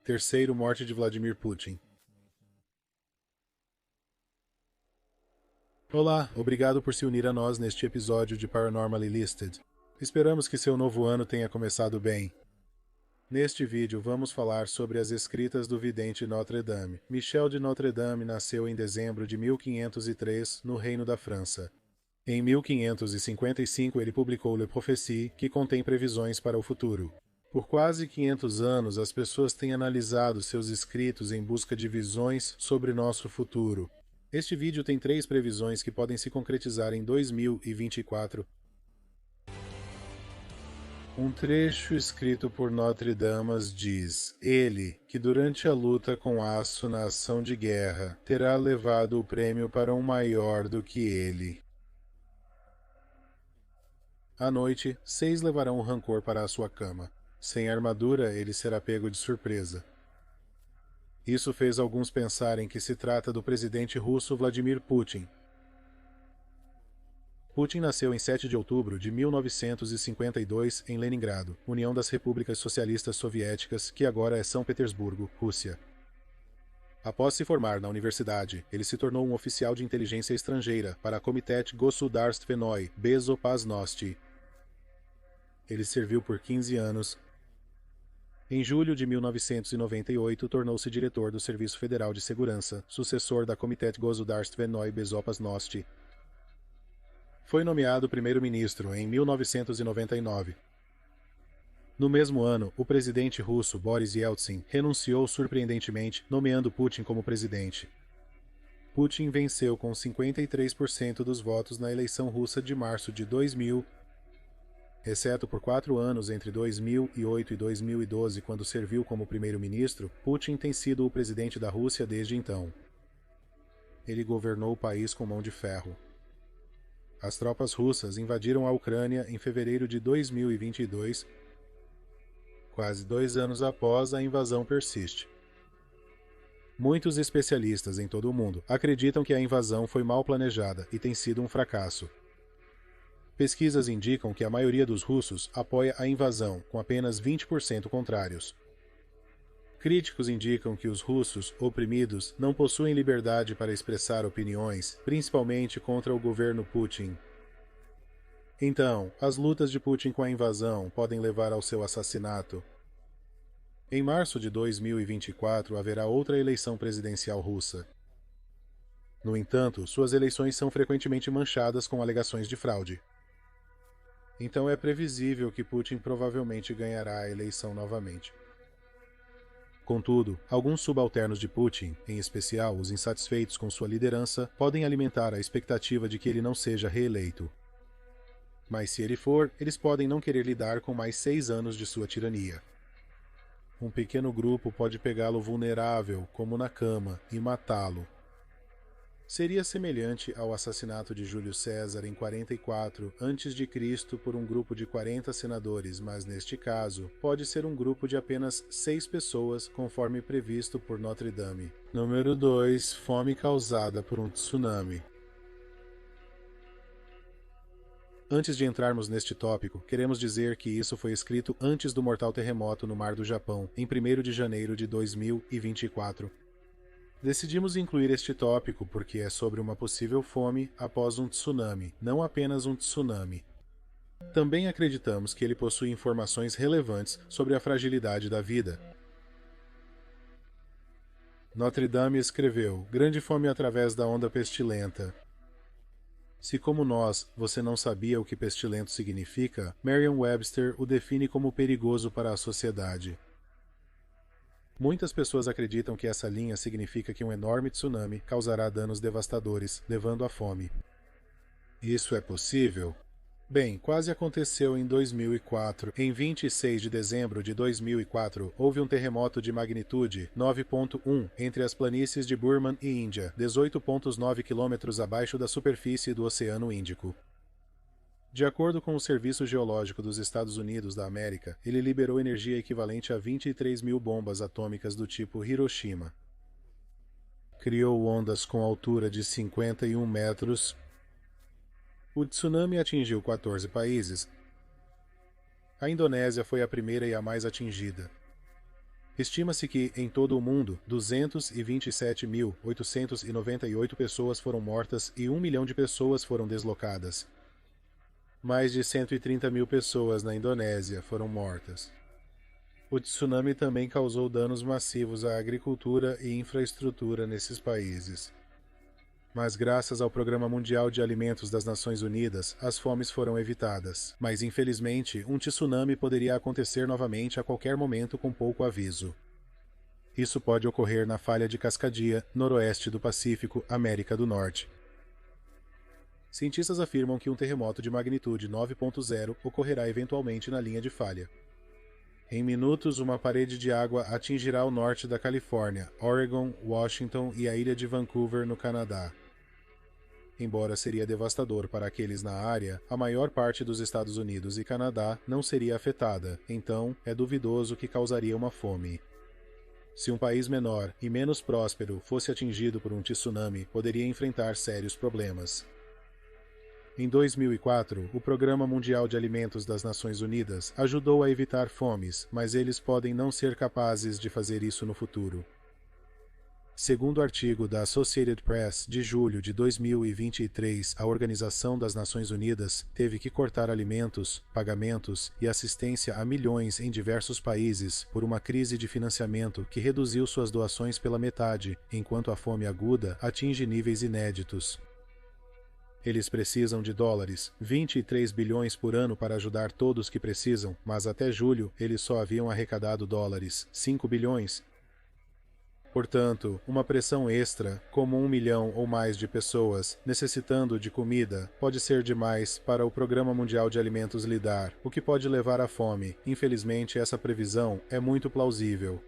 Terceiro, morte de Vladimir Putin. Olá, obrigado por se unir a nós neste episódio de Paranormally Listed. Esperamos que seu novo ano tenha começado bem. Neste vídeo vamos falar sobre as escritas do vidente Notre Dame. Michel de Notre Dame nasceu em dezembro de 1503, no Reino da França. Em 1555 ele publicou Le Prophétie, que contém previsões para o futuro. Por quase 500 anos, as pessoas têm analisado seus escritos em busca de visões sobre nosso futuro. Este vídeo tem 3 previsões que podem se concretizar em 2024. Um trecho escrito por Notre Dame diz: Ele, que durante a luta com aço na ação de guerra, terá levado o prêmio para um maior do que ele. À noite, 6 levarão o rancor para a sua cama. Sem armadura, ele será pego de surpresa. Isso fez alguns pensarem que se trata do presidente russo Vladimir Putin. Putin nasceu em 7 de outubro de 1952 em Leningrado, União das Repúblicas Socialistas Soviéticas, que agora é São Petersburgo, Rússia. Após se formar na universidade, ele se tornou um oficial de inteligência estrangeira para a Komitet Gosudarstvenoi Bezopasnosti. Ele serviu por 15 anos. Em julho de 1998, tornou-se diretor do Serviço Federal de Segurança, sucessor da Komitet Gosudarstvenoi Bezopasnosti. Foi nomeado primeiro-ministro em 1999. No mesmo ano, o presidente russo Boris Yeltsin renunciou surpreendentemente, nomeando Putin como presidente. Putin venceu com 53% dos votos na eleição russa de março de 2000, exceto por 4 anos entre 2008 e 2012, quando serviu como primeiro-ministro. Putin tem sido o presidente da Rússia desde então. Ele governou o país com mão de ferro. As tropas russas invadiram a Ucrânia em fevereiro de 2022. Quase 2 anos após, a invasão persiste. Muitos especialistas em todo o mundo acreditam que a invasão foi mal planejada e tem sido um fracasso. Pesquisas indicam que a maioria dos russos apoia a invasão, com apenas 20% contrários. Críticos indicam que os russos oprimidos não possuem liberdade para expressar opiniões, principalmente contra o governo Putin. Então, as lutas de Putin com a invasão podem levar ao seu assassinato. Em março de 2024 haverá outra eleição presidencial russa. No entanto, suas eleições são frequentemente manchadas com alegações de fraude. Então é previsível que Putin provavelmente ganhará a eleição novamente. Contudo, alguns subalternos de Putin, em especial os insatisfeitos com sua liderança, podem alimentar a expectativa de que ele não seja reeleito. Mas se ele for, eles podem não querer lidar com mais 6 anos de sua tirania. Um pequeno grupo pode pegá-lo vulnerável, como na cama, e matá-lo. Seria semelhante ao assassinato de Júlio César em 44 a.C. por um grupo de 40 senadores, mas neste caso, pode ser um grupo de apenas 6 pessoas, conforme previsto por Notre Dame. Número 2. Fome causada por um tsunami. Antes de entrarmos neste tópico, queremos dizer que isso foi escrito antes do mortal terremoto no Mar do Japão, em 1º de janeiro de 2024. Decidimos incluir este tópico porque é sobre uma possível fome após um tsunami, não apenas um tsunami. Também acreditamos que ele possui informações relevantes sobre a fragilidade da vida. Notre Dame escreveu: Grande fome através da onda pestilenta. Se, como nós, você não sabia o que pestilento significa, Merriam-Webster o define como perigoso para a sociedade. Muitas pessoas acreditam que essa linha significa que um enorme tsunami causará danos devastadores, levando à fome. Isso é possível? Bem, quase aconteceu em 2004. Em 26 de dezembro de 2004, houve um terremoto de magnitude 9.1 entre as planícies de Burman e Índia, 18,9 km abaixo da superfície do Oceano Índico. De acordo com o Serviço Geológico dos Estados Unidos da América, ele liberou energia equivalente a 23 mil bombas atômicas do tipo Hiroshima. Criou ondas com altura de 51 metros. O tsunami atingiu 14 países. A Indonésia foi a primeira e a mais atingida. Estima-se que, em todo o mundo, 227.898 pessoas foram mortas e 1 milhão de pessoas foram deslocadas. Mais de 130 mil pessoas na Indonésia foram mortas. O tsunami também causou danos massivos à agricultura e infraestrutura nesses países. Mas graças ao Programa Mundial de Alimentos das Nações Unidas, as fomes foram evitadas. Mas infelizmente, um tsunami poderia acontecer novamente a qualquer momento com pouco aviso. Isso pode ocorrer na Falha de Cascadia, noroeste do Pacífico, América do Norte. Cientistas afirmam que um terremoto de magnitude 9.0 ocorrerá eventualmente na linha de falha. Em minutos, uma parede de água atingirá o norte da Califórnia, Oregon, Washington e a ilha de Vancouver, no Canadá. Embora seria devastador para aqueles na área, a maior parte dos Estados Unidos e Canadá não seria afetada, então é duvidoso que causaria uma fome. Se um país menor e menos próspero fosse atingido por um tsunami, poderia enfrentar sérios problemas. Em 2004, o Programa Mundial de Alimentos das Nações Unidas ajudou a evitar fomes, mas eles podem não ser capazes de fazer isso no futuro. Segundo o artigo da Associated Press de julho de 2023, a Organização das Nações Unidas teve que cortar alimentos, pagamentos e assistência a milhões em diversos países por uma crise de financiamento que reduziu suas doações pela metade, enquanto a fome aguda atinge níveis inéditos. Eles precisam de dólares, 23 bilhões por ano para ajudar todos que precisam, mas até julho eles só haviam arrecadado dólares, 5 bilhões. Portanto, uma pressão extra, como 1 milhão ou mais de pessoas necessitando de comida, pode ser demais para o Programa Mundial de Alimentos lidar, o que pode levar à fome. Infelizmente, essa previsão é muito plausível.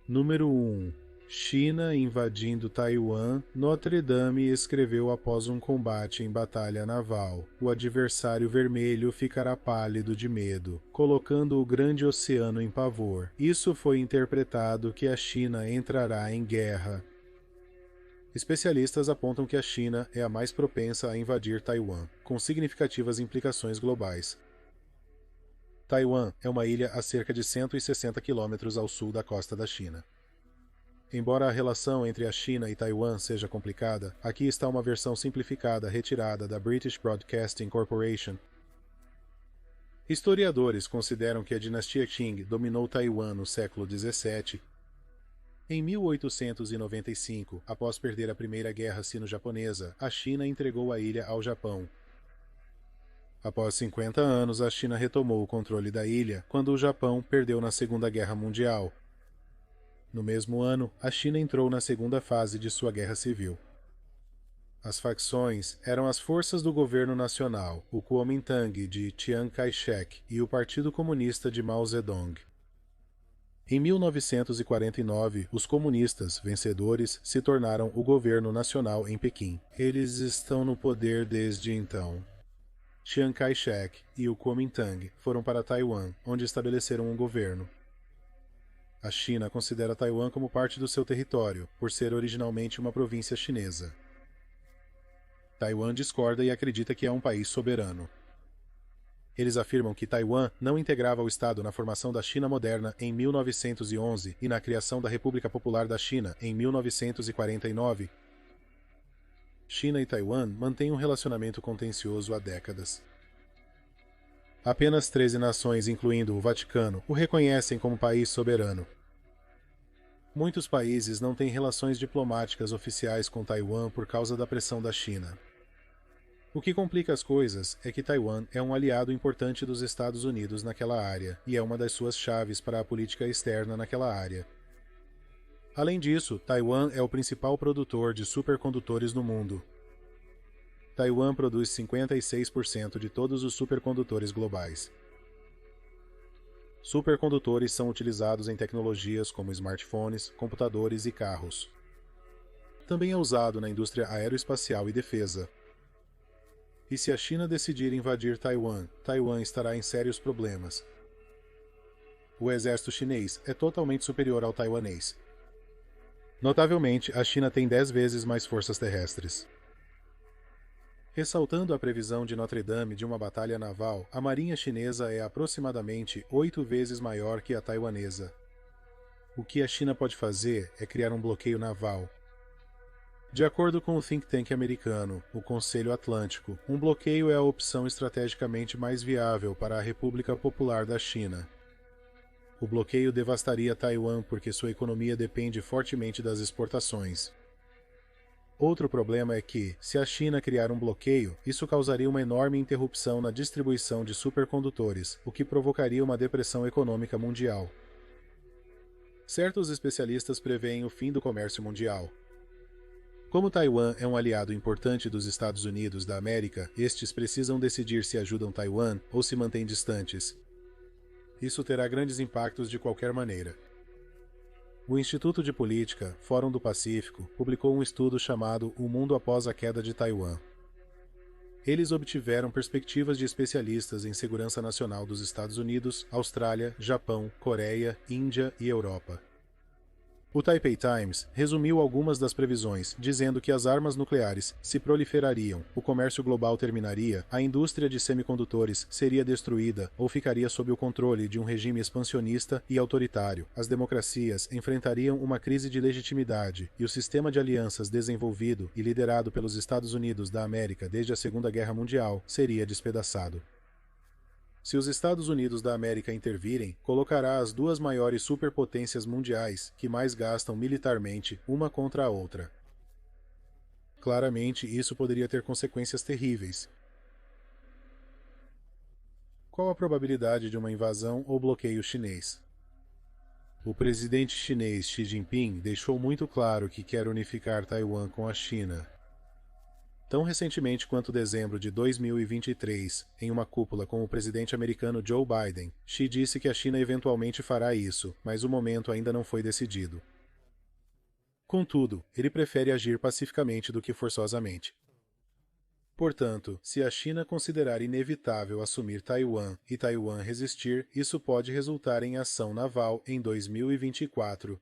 Número 1. China invadindo Taiwan. Notre Dame escreveu após um combate em batalha naval. O adversário vermelho ficará pálido de medo, colocando o grande oceano em pavor. Isso foi interpretado que a China entrará em guerra. Especialistas apontam que a China é a mais propensa a invadir Taiwan, com significativas implicações globais. Taiwan é uma ilha a cerca de 160 quilômetros ao sul da costa da China. Embora a relação entre a China e Taiwan seja complicada, aqui está uma versão simplificada retirada da British Broadcasting Corporation. Historiadores consideram que a dinastia Qing dominou Taiwan no século XVII. Em 1895, após perder a Primeira Guerra Sino-Japonesa, a China entregou a ilha ao Japão. Após 50 anos, a China retomou o controle da ilha quando o Japão perdeu na Segunda Guerra Mundial. No mesmo ano, a China entrou na segunda fase de sua guerra civil. As facções eram as forças do governo nacional, o Kuomintang de Chiang Kai-shek e o Partido Comunista de Mao Zedong. Em 1949, os comunistas, vencedores, se tornaram o governo nacional em Pequim. Eles estão no poder desde então. Chiang Kai-shek e o Kuomintang foram para Taiwan, onde estabeleceram um governo. A China considera Taiwan como parte do seu território, por ser originalmente uma província chinesa. Taiwan discorda e acredita que é um país soberano. Eles afirmam que Taiwan não integrava o Estado na formação da China moderna em 1911 e na criação da República Popular da China em 1949. China e Taiwan mantêm um relacionamento contencioso há décadas. Apenas 13 nações, incluindo o Vaticano, o reconhecem como país soberano. Muitos países não têm relações diplomáticas oficiais com Taiwan por causa da pressão da China. O que complica as coisas é que Taiwan é um aliado importante dos Estados Unidos naquela área e é uma das suas chaves para a política externa naquela área. Além disso, Taiwan é o principal produtor de supercondutores no mundo. Taiwan produz 56% de todos os supercondutores globais. Supercondutores são utilizados em tecnologias como smartphones, computadores e carros. Também é usado na indústria aeroespacial e defesa. E se a China decidir invadir Taiwan, Taiwan estará em sérios problemas. O exército chinês é totalmente superior ao taiwanês. Notavelmente, a China tem 10 vezes mais forças terrestres. Ressaltando a previsão de Notre Dame de uma batalha naval, a marinha chinesa é aproximadamente 8 vezes maior que a taiwanesa. O que a China pode fazer é criar um bloqueio naval. De acordo com o think tank americano, o Conselho Atlântico, um bloqueio é a opção estrategicamente mais viável para a República Popular da China. O bloqueio devastaria Taiwan porque sua economia depende fortemente das exportações. Outro problema é que, se a China criar um bloqueio, isso causaria uma enorme interrupção na distribuição de supercondutores, o que provocaria uma depressão econômica mundial. Certos especialistas preveem o fim do comércio mundial. Como Taiwan é um aliado importante dos Estados Unidos da América, estes precisam decidir se ajudam Taiwan ou se mantêm distantes. Isso terá grandes impactos de qualquer maneira. O Instituto de Política, Fórum do Pacífico, publicou um estudo chamado O Mundo Após a Queda de Taiwan. Eles obtiveram perspectivas de especialistas em segurança nacional dos Estados Unidos, Austrália, Japão, Coreia, Índia e Europa. O Taipei Times resumiu algumas das previsões, dizendo que as armas nucleares se proliferariam, o comércio global terminaria, a indústria de semicondutores seria destruída ou ficaria sob o controle de um regime expansionista e autoritário. As democracias enfrentariam uma crise de legitimidade e o sistema de alianças desenvolvido e liderado pelos Estados Unidos da América desde a Segunda Guerra Mundial seria despedaçado. Se os Estados Unidos da América intervirem, colocará as duas maiores superpotências mundiais, que mais gastam militarmente, uma contra a outra. Claramente, isso poderia ter consequências terríveis. Qual a probabilidade de uma invasão ou bloqueio chinês? O presidente chinês Xi Jinping deixou muito claro que quer unificar Taiwan com a China. Tão recentemente quanto dezembro de 2023, em uma cúpula com o presidente americano Joe Biden, Xi disse que a China eventualmente fará isso, mas o momento ainda não foi decidido. Contudo, ele prefere agir pacificamente do que forçosamente. Portanto, se a China considerar inevitável assumir Taiwan e Taiwan resistir, isso pode resultar em ação naval em 2024.